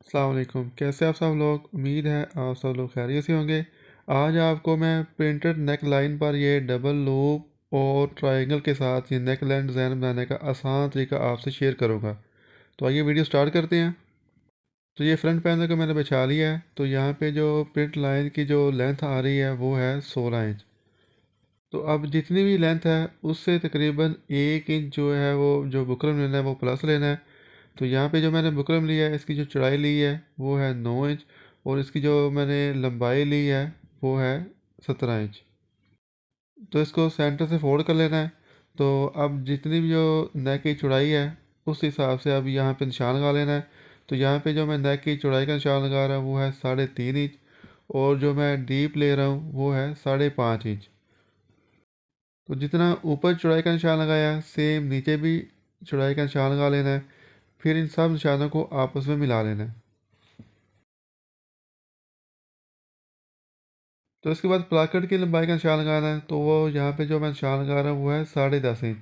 अस्सलाम वालेकुम। कैसे आप सब लोग? उम्मीद है आप सब लोग खैरियत से होंगे। आज आपको मैं प्रिंटेड नेक लाइन पर ये डबल लूप और ट्रायंगल के साथ ये नेक लाइन डिज़ाइन बनाने का आसान तरीका आपसे शेयर करूँगा। तो आइए वीडियो स्टार्ट करते हैं। तो ये फ्रंट पैनल को मैंने बिछा लिया है। तो यहाँ पे जो प्रिंट लाइन की जो लेंथ आ रही है वो है 16 इंच। तो अब जितनी भी लेंथ है उससे तकरीबन 1 इंच जो है वो जो बुकरम लेना है वो प्लस लेना है। तो यहाँ पे जो मैंने बुकरम लिया है इसकी जो चौड़ाई ली है वो है 9 इंच और इसकी जो मैंने लंबाई ली है वो है 17 इंच। तो इसको सेंटर से फोल्ड कर लेना है। तो अब जितनी भी जो नेक की चौड़ाई है उस हिसाब से अब यहाँ पे निशान लगा लेना है। तो यहाँ पे जो मैं नेक की चौड़ाई का निशान लगा रहा हूँ वो है 3.5 इंच और जो मैं डीप ले रहा हूँ वो है 5.5 इंच। तो जितना ऊपर चौड़ाई का निशान लगाया सेम नीचे भी चौड़ाई का निशान लगा लेना है। फिर इन सब निशानों को आपस में मिला लेना है। तो इसके बाद प्लाकेट की लंबाई का निशान लगाना है। तो वो यहाँ पे जो मैं निशान लगा रहा हूँ वो है 10.5 इंच।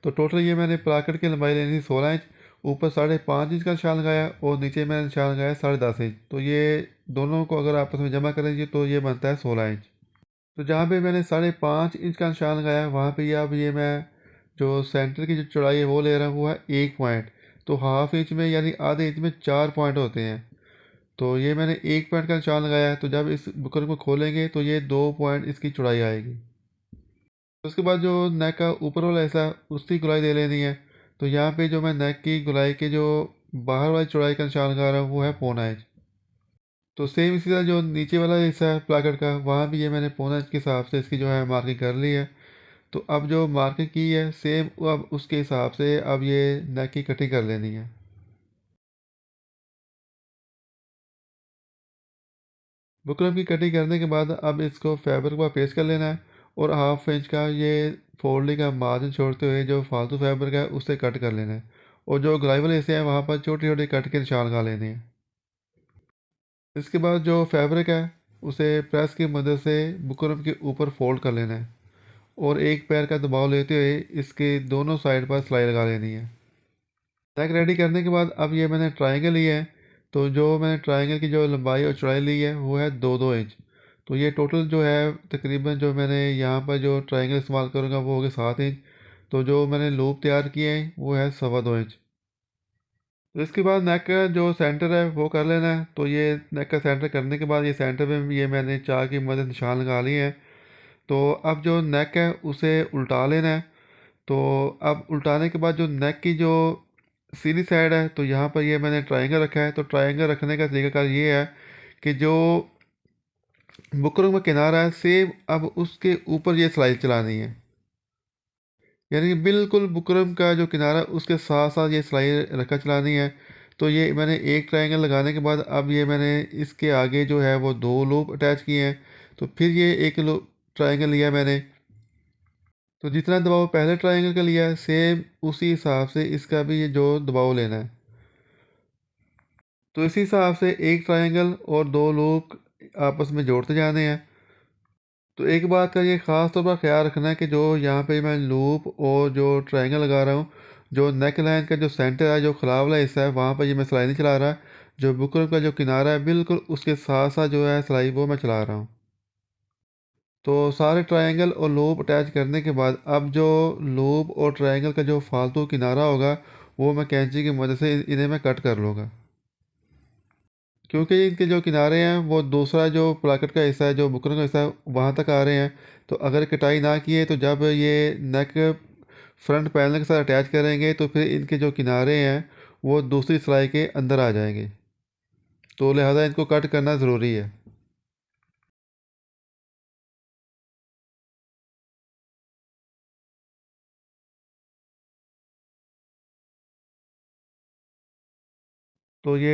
तो टोटल ये मैंने प्लाकेट की लंबाई लेनी थी 16 इंच। ऊपर 5.5 इंच का निशान लगाया और नीचे मैंने निशान लगाया 10.5 इंच। तो ये दोनों को अगर आपस में जमा करेंगे तो ये बनता है 16 इंच। तो जहाँ पे मैंने 5.5 इंच का निशान लगाया वहाँ पे अब ये मैं जो सेंटर की जो चौड़ाई है वो ले रहा हूँ वो है 1 पॉइंट। तो हाफ इंच में यानी आधे इंच में 4 पॉइंट होते हैं। तो ये मैंने 1 पॉइंट का निशान लगाया है। तो जब इस बुकर को खोलेंगे तो ये 2 पॉइंट इसकी चौड़ाई आएगी। तो उसके बाद जो नेक का ऊपर वाला हिस्सा है, उसकी गुलाई दे लेनी है। तो यहाँ पे जो मैं नेक की गुलाई के जो बाहर वाली चौड़ाई का निशान लगा रहा हूँ वो है 1.25 इंच। तो सेम इसी तरह जो नीचे वाला हिस्सा है प्लाकेट का वहाँ भी ये मैंने 1.25 इंच के हिसाब से इसकी जो है मार्किंग कर ली है। तो अब जो मार्किंग की है सेम अब उसके हिसाब से अब ये नेक की कटिंग कर लेनी है। बुकरम की कटिंग करने के बाद अब इसको फैब्रिक पर पेस्ट कर लेना है और हाफ इंच का ये फोल्डिंग का मार्जिन छोड़ते हुए जो फालतू फैब्रिक है उससे कट कर लेना है। और जो गलाई वाले हिस्से हैं वहाँ पर छोटे छोटे कट के निशान लगा लेने हैं। इसके बाद जो फैब्रिक है उसे प्रेस की मदद से बुकरम के ऊपर फोल्ड कर लेना है और एक पैर का दबाव लेते हुए इसके दोनों साइड पर सिलाई लगा लेनी है। नेक रेडी करने के बाद अब ये मैंने ट्रायंगल लिया है। तो जो मैंने ट्रायंगल की जो लंबाई और चौड़ाई ली है वो है 2-2 इंच। तो ये टोटल जो है तकरीबन जो मैंने यहाँ पर जो ट्रायंगल इस्तेमाल करूँगा वो हो गया 7 इंच। तो जो मैंने लूप तैयार किए हैं वो है 2.25 इंच। तो इसके बाद नेक का जो सेंटर है वो कर लेना है। तो ये नेक का सेंटर करने के बाद ये सेंटर में ये मैंने चाक की मदद निशान लगा लिए हैं। तो अब जो नेक है उसे उल्टा लेना है। तो अब उल्टाने के बाद जो नेक की जो सीधी साइड है तो यहाँ पर ये मैंने ट्रायंगल रखा है। तो ट्रायंगल रखने का तरीकाकार ये है कि जो बुकरम का किनारा है सेम अब उसके ऊपर ये सिलाई चलानी है। यानी कि बिल्कुल बुकरम का जो किनारा है उसके साथ साथ ये सिलाई रखा चलानी है। तो ये मैंने एक ट्रायंगल लगाने के बाद अब ये मैंने इसके आगे जो है वो 2 लूप अटैच किए हैं। तो फिर ये एक लूप ट्रायंगल लिया मैंने। तो जितना दबाव पहले ट्रायंगल का लिया है सेम उसी हिसाब से इसका भी ये जो दबाव लेना है। तो इसी हिसाब से एक ट्रायंगल और 2 लूप आपस में जोड़ते जाने हैं। तो एक बात का ये ख़ास तौर पर ख्याल रखना है कि जो यहाँ पे मैं लूप और जो ट्रायंगल लगा रहा हूँ जो नेक लाइन का जो सेंटर है जो खराब वाला हिस्सा है वहाँ पर ये मैं सिलाई नहीं चला रहा। जो बुकरम का जो किनारा है बिल्कुल उसके साथ साथ जो है सिलाई वो मैं चला रहा हूँ। तो सारे ट्रायंगल और लूप अटैच करने के बाद अब जो लूप और ट्रायंगल का जो फालतू किनारा होगा वो मैं कैंची की मदद से इन्हें मैं कट कर लूँगा। क्योंकि इनके जो किनारे हैं वो दूसरा जो प्लाकेट का हिस्सा है जो बुकरम का हिस्सा है वहाँ तक आ रहे हैं। तो अगर कटाई ना किए तो जब ये नेक फ्रंट पैनल के साथ अटैच करेंगे तो फिर इनके जो किनारे हैं वो दूसरी सिलाई के अंदर आ जाएंगे। तो लिहाजा इनको कट करना ज़रूरी है। तो ये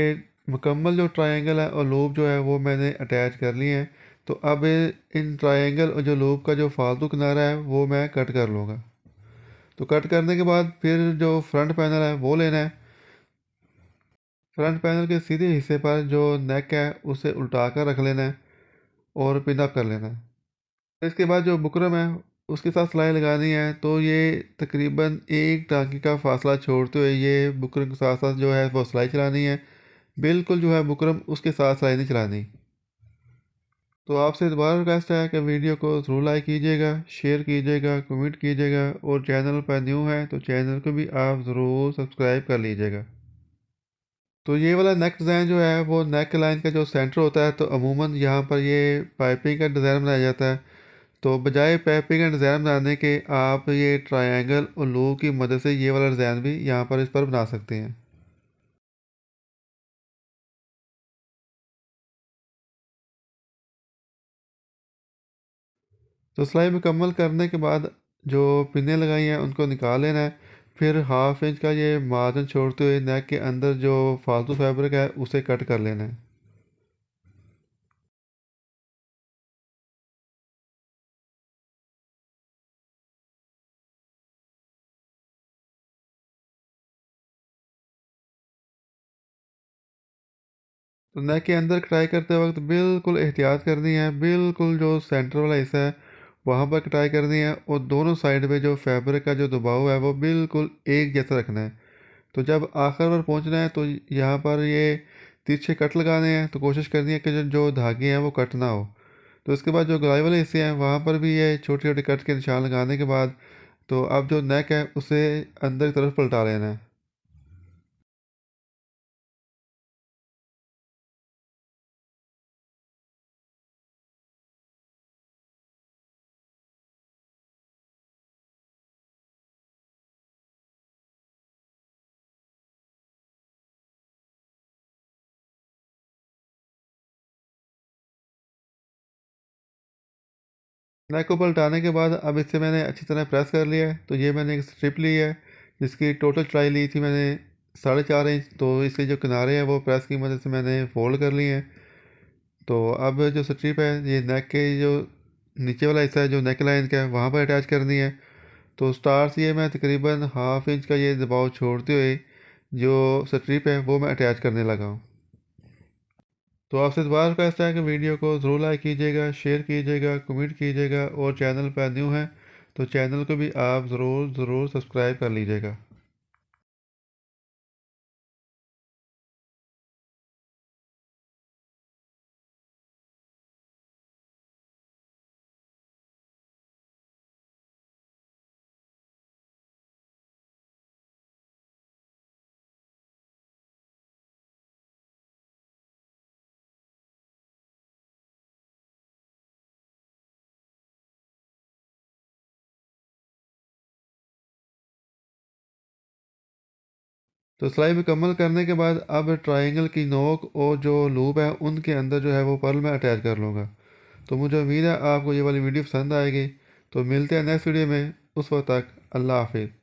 मुकम्मल जो ट्रायंगल है और लूप जो है वो मैंने अटैच कर लिए हैं। तो अब इन ट्रायंगल और जो लूप का जो फालतू किनारा है वो मैं कट कर लूँगा। तो कट करने के बाद फिर जो फ्रंट पैनल है वो लेना है। फ्रंट पैनल के सीधे हिस्से पर जो नेक है उसे उल्टा कर रख लेना है और पिन अप कर लेना है। इसके बाद जो बुकरम है उसके साथ सिलाई लगानी है। तो ये तकरीबन एक टाँकी का फासला छोड़ते हुए ये बुकरम के साथ साथ जो है वो सिलाई चलानी है। बिल्कुल जो है बुकरम उसके साथ सिलाई नहीं चलानी। तो आपसे दोबारा रिक्वेस्ट है कि वीडियो को ज़रूर लाइक कीजिएगा, शेयर कीजिएगा, कमेंट कीजिएगा और चैनल पर न्यू है तो चैनल को भी आप ज़रूर सब्सक्राइब कर लीजिएगा। तो ये वाला नेक डिज़ाइन जो है वो नेक लाइन का जो सेंटर होता है तो अमूमन यहाँ पर ये पाइपिंग का डिज़ाइन बनाया जाता है। तो बजाय पाइपिंग का डिज़ाइन बनाने के आप ये ट्रायंगल और लूप की मदद से ये वाला डिज़ाइन भी यहाँ पर इस पर बना सकते हैं। तो सिलाई मुकम्मल करने के बाद जो पिनें लगाई हैं उनको निकाल लेना है। फिर हाफ इंच का ये मार्जिन छोड़ते हुए नेक के अंदर जो फालतू फैब्रिक है उसे कट कर लेना है। तो नेक के अंदर कटाई करते वक्त बिल्कुल एहतियात करनी है, बिल्कुल जो सेंटर वाला हिस्सा है वहाँ पर कटाई करनी है और दोनों साइड पे जो फैब्रिक का जो दबाव है वो बिल्कुल एक जैसा रखना है। तो जब आखिर पर पहुँचना है तो यहाँ पर ये तिरछे कट लगाने हैं तो कोशिश करनी है कि जो जो धागे हैं वो कट ना हो। तो इसके बाद जो गलाई वाले हिस्से हैं वहाँ पर भी ये छोटे छोटे कट के निशान लगाने के बाद तो अब जो नेक है उसे अंदर की तरफ पलटा लेना है। नेक को पलटाने के बाद अब इसे मैंने अच्छी तरह प्रेस कर लिया है। तो ये मैंने एक स्ट्रिप ली है जिसकी टोटल चौड़ाई ली थी मैंने 4.5 इंच। तो इसके जो किनारे हैं वो प्रेस की मदद से मैंने फोल्ड कर लिए हैं। तो अब जो स्ट्रिप है ये नेक के जो नीचे वाला हिस्सा है जो नेक लाइन का है वहाँ पर अटैच करनी है। तो स्टार से ये मैं तकरीबन हाफ इंच का ये दबाव छोड़ते हुए जो स्ट्रिप है वो मैं अटैच करने लगा हूँ। तो आपसे दोबारा रिक्वेस्ट है कि वीडियो को ज़रूर लाइक कीजिएगा, शेयर कीजिएगा, कमेंट कीजिएगा और चैनल पर न्यू है तो चैनल को भी आप ज़रूर ज़रूर सब्सक्राइब कर लीजिएगा। तो सिलाई मुकम्मल करने के बाद अब ट्रायंगल की नोक और जो लूप है उनके अंदर जो है वो पर्ल मैं अटैच कर लूँगा। तो मुझे उम्मीद है आपको ये वाली वीडियो पसंद आएगी। तो मिलते हैं नेक्स्ट वीडियो में, उस वक्त तक अल्लाह हाफिज़।